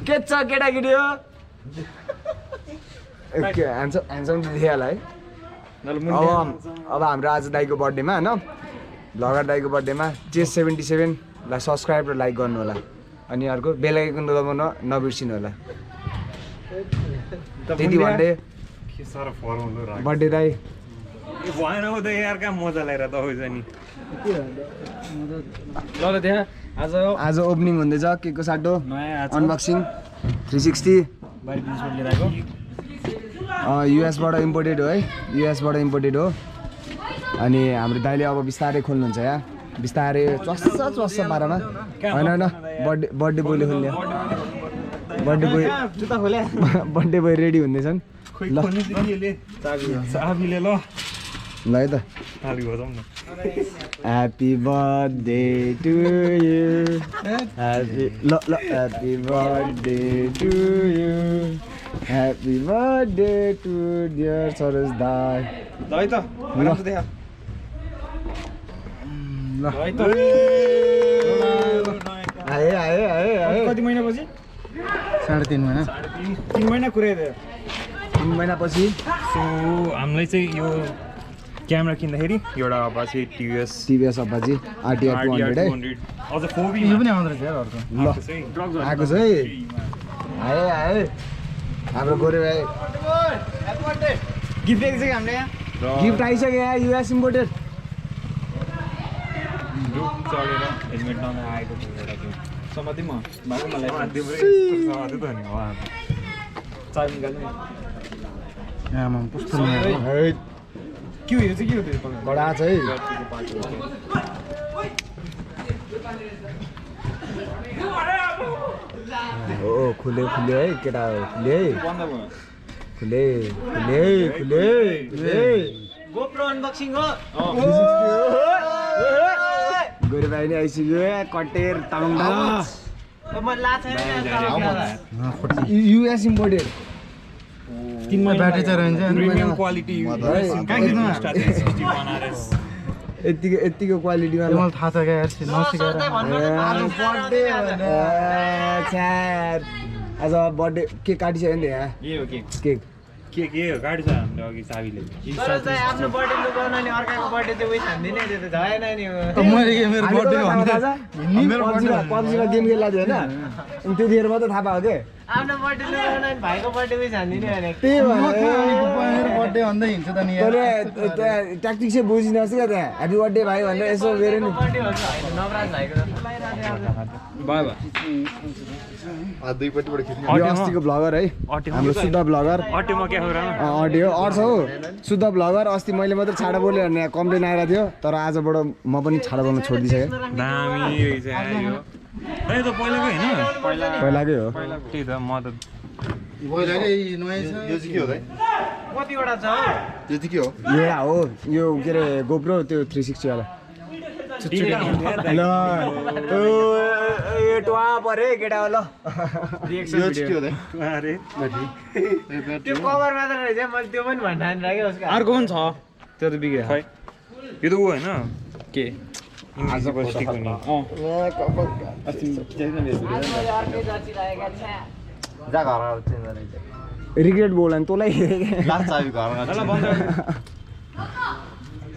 के छ केटाकेटी हो ह्यान्डसम देखियो होला है अब हाम्रो आज दाइको बर्थडेमा होइन भ्लगर दाइको बर्थडेमा चेस 77 लाई सब्सक्राइब र लाइक गर्नु होला अनि अर्को बेल आइकन दबाउन नबिर्सिनु होला त्यति भन्दै बर्थडे दाइ भएन हो त यार कहाँ मजा लागेर तपाईँ जानी ल त्यहाँ आज ओपनिङ हुँदैछ केकको साटो अनबक्सिङ 360 युएसबाट इम्पोर्टेड हो है युएसबाट इम्पोर्टेड हो अनि हाम्रो दाइले अब बिस्तारै खोल्नुहुन्छ यहाँ बिस्तारै चस्छ बाह्रमा होइन बर्थडे बोयले खोल्ने बर्थडे बोय रेडी हुँदैछन् ल है त happy birthday to you happy birthday to you happy birthday to dear Saroj दाइ त आए कति महिनापछि 3.5 महिना 3 महिना कुराइदियो 3 महिनापछि सो हामीलाई चाहिँ यो क्यामेरा किन्दाखेरि एउटा अपाचे टिभीएस अपाचे आरटीआर 200 है अझ 4B यो पनि आउँदो रहेछ यार अर्को ल आएको छ है आए हाम्रो गोरे भाइ गिफ्ट दिएको छ कि हामीले यहाँ गिफ्ट आइसक्यो यहाँ युएस इम्पोर्टेड चढेर हेलमेट नआएको थियो समाति म भागो मलाई समाति त नि हो चाबी निकाल्नु आमा कस्तो है के हो यो चाहिँ के हो त्यो बडा छ है ओ खुले है केटा खुले खुले गोप्रो अनबक्सिङ हो गोरे भाइ नि आइसक्यो कटेर तामाङ युएस इम्पोर्टेड 3 मा ब्याट्री चाहिँ रहन्छ प्रिमियम क्वालिटी यतिको क्वालिटीमा मलाई थाहा छ क्या यार आज बर्थडे केक काटिसक्यो नि त यहाँ के हो केक के हो गाडी छ हामीले अघि चाबीले आफ्नो बर्थडे लुकाउन नि अर्काको बर्थडे चाहिँ उयो हान्दिने त्यो त भएन नि मेरो बर्थडे पब्जीमा गेम खेल्दा थियो होइन त्यतिखेर मात्रै थाहा पायो के आफ्नो बर्थडे लुकाउन नि भाइको बर्थडे उयो हान्दिने भने त्यही मेरो बर्थडे भन्दै हिँड्छ त नि ट्याक्टिक चाहिँ बुझिनुहोस् क्या त्यहाँ ह्याप्पी बर्थडे भाइ भनेर यसो गऱ्यो नि बर्थडे हुन्छ होइन नवराज भाइको यो अस्तिको भ्लगर है हाम्रो शुद्ध भ्लगर अडियो अर्छ हो शुद्ध भ्लगर अस्ति मैले मात्रै छाडा बोल्यो भने कम्प्लेन आइरहेको थियो तर आजबाट म पनि छाडा बोल्न छोडिदिइसकेँ दामी त पहिलाकै होइन पहिलाकै हो त्यही त म त पहिलाकै नयाँ छ यो चाहिँ के हो दाइ कतिवटा छ यो चाहिँ के हो यो के अरे गोप्रो त्यो 360 वाला ल यो टुवा परे केटा ल त्यो कभर मात्र रहेछ मैले त्यो पनि भन्न राखेँ उसको अर्को पनि छ त्यो त बिग्रियो खै यो त ऊ होइन के युनिभर्सिटीको नि रिग्रेट बोला नि तँलाई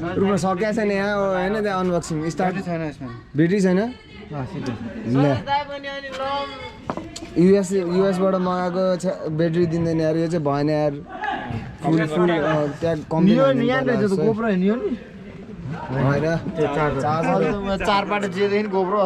रुममा सकिया छैन यहाँ होइन त्यहाँ अनबक्सिङ स्टार्ट छैन यसमा ब्याट्री छैन युएसबाट मगाएको ब्याट्री दिँदैन यार यो चाहिँ भएन यार फुल त्यहाँ कम्प्लेन होइन चारबाट जेदेखि गोब्रो